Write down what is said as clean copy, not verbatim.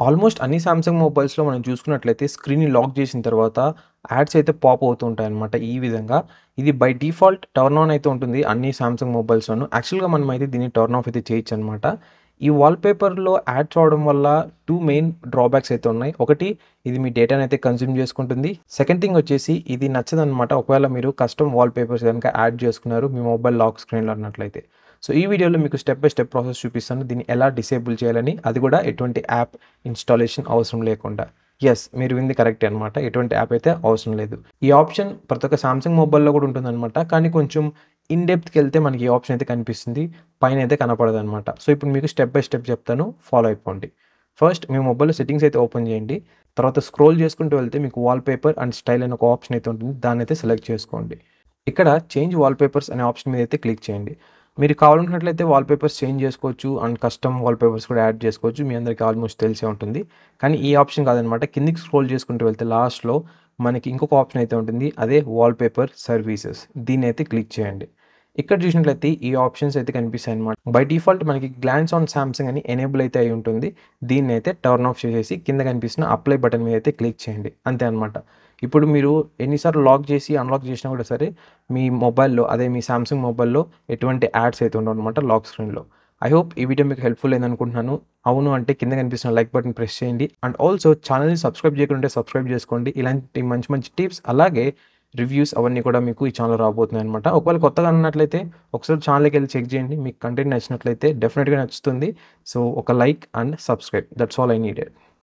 Almost అన్ని Samsung మొబైల్స్‌లో మనం చూసుకున్నట్లయితే స్క్రీన్‌ని లాక్ చేసిన తర్వాత యాడ్స్ అయితే పాప్ అవుతూ ఉంటాయన్నమాట. ఈ విధంగా ఇది బై డిఫాల్ట్ టర్న్ ఆన్ అయితే ఉంటుంది అన్ని సామ్‌సంగ్ మొబైల్స్‌లోనూ. యాక్చువల్‌గా మనమైతే దీన్ని టర్న్ ఆఫ్ అయితే చేయొచ్చనమాట. ఈ వాల్‌పేపర్‌లో యాడ్స్ రావడం వల్ల 2 మెయిన్ డ్రాబ్యాక్స్ అయితే ఉన్నాయి. ఒకటి, ఇది మీ డేటానైతే కన్జ్యూమ్ చేసుకుంటుంది. సెకండ్ థింగ్ వచ్చేసి ఇది నచ్చదనమాట. ఒకవేళ మీరు కస్టమ్ వాల్‌పేపర్స్ గనుక యాడ్ చేసుకున్నారు మీ మొబైల్ లాక్ స్క్రీన్‌లో అన్నట్లయితే. సో ఈ వీడియోలో మీకు స్టెప్ బై స్టెప్ ప్రాసెస్ చూపిస్తాను. దీన్ని ఎలా డిసేబుల్ చేయాలని, అది కూడా ఎటువంటి యాప్ ఇన్‌స్టాలేషన్ అవసరం లేకుండా. యెస్, మీరు వింది కరెక్టే అనమాట. ఎటువంటి యాప్ అయితే అవసరం లేదు. ఈ ఆప్షన్ ప్రతి ఒక్క సామ్‌సంగ్ మొబైల్‌లో కూడా ఉంటుందనమాట. కానీ కొంచెం ఇన్ డెప్త్‌కెళ్తే మనకి ఈ ఆప్షన్ అయితే కనిపిస్తుంది. పైనైతే కనపడదనమాట. సో ఇప్పుడు మీకు స్టెప్ బై స్టెప్ చెప్తాను. ఫాలో అయిపోండి. ఫస్ట్ మీ మొబైల్‌లో సెట్టింగ్స్ అయితే ఓపెన్ చేయండి. తర్వాత స్క్రోల్ చేసుకుంటూ వెళ్తే మీకు వాల్‌పేపర్ అండ్ స్టైల్ అని ఒక ఆప్షన్ అయితే ఉంటుంది. దాన్నైతే సెలెక్ట్ చేసుకోండి. ఇక్కడ చేంజ్ వాల్‌పేపర్స్ అనే ఆప్షన్ మీద అయితే క్లిక్ చేయండి. మీరు కావాలనుకున్నట్లయితే వాల్‌పేపర్స్ చేంజ్ చేసుకోవచ్చు అండ్ కస్టమ్ వాల్‌పేపర్స్ కూడా యాడ్ చేసుకోవచ్చు. మీ అందరికీ ఆల్మోస్ట్ తెలిసే ఉంటుంది. కానీ ఈ ఆప్షన్ కాదనమాట. కిందకి స్క్రోల్ చేసుకుంటూ వెళ్తే లాస్ట్‌లో మనకి ఇంకొక ఆప్షన్ అయితే ఉంటుంది. అదే వాల్‌పేపర్ సర్వీసెస్. దీన్నైతే క్లిక్ చేయండి. ఇక్కడ చూసినట్లయితే ఈ ఆప్షన్స్ అయితే కనిపిస్తాయన్నమాట. బై డిఫాల్ట్ మనకి గ్లాన్స్ ఆన్ సామ్‌సంగ్ అని ఎనేబుల్ అయితే అయి ఉంటుంది. దీన్నైతే టర్న్ ఆఫ్ చేసేసి కింద కనిపిస్తున్న అప్లై బటన్ మీద అయితే క్లిక్ చేయండి. అంతే అనమాట. ఇప్పుడు మీరు ఎన్నిసార్లు లాక్ చేసి, అన్‌లాక్ చేసినా కూడా సరే మీ మొబైల్‌లో అదే మీ సామ్‌సంగ్ మొబైల్‌లో ఎటువంటి యాడ్స్ అయితే ఉండవనమాట లాక్ స్క్రీన్‌లో. ఐ హోప్ ఈ వీడియో మీకు హెల్ప్‌ఫుల్ అయిందనుకుంటున్నాను. అవును అంటే కింద కనిపిస్తున్న లైక్ బటన్ ప్రెస్ చేయండి. అండ్ ఆల్సో ఛానెల్‌ని సబ్స్క్రైబ్ చేయకుంటే సబ్స్క్రైబ్ చేసుకోండి. ఇలాంటి మంచి మంచి టిప్స్ అలాగే రివ్యూస్ అవన్నీ కూడా మీకు ఈ ఛానెల్‌లో రాబోతున్నాయన్నమాట. ఒకవేళ కొత్తగా ఉన్నట్లయితే ఒకసారి ఛానెల్‌కెళ్ళి చెక్ చేయండి. మీకు కంటెంట్ నచ్చినట్లయితే డెఫినిట్‌గా నచ్చుతుంది. సో ఒక like and subscribe. That's all I needed.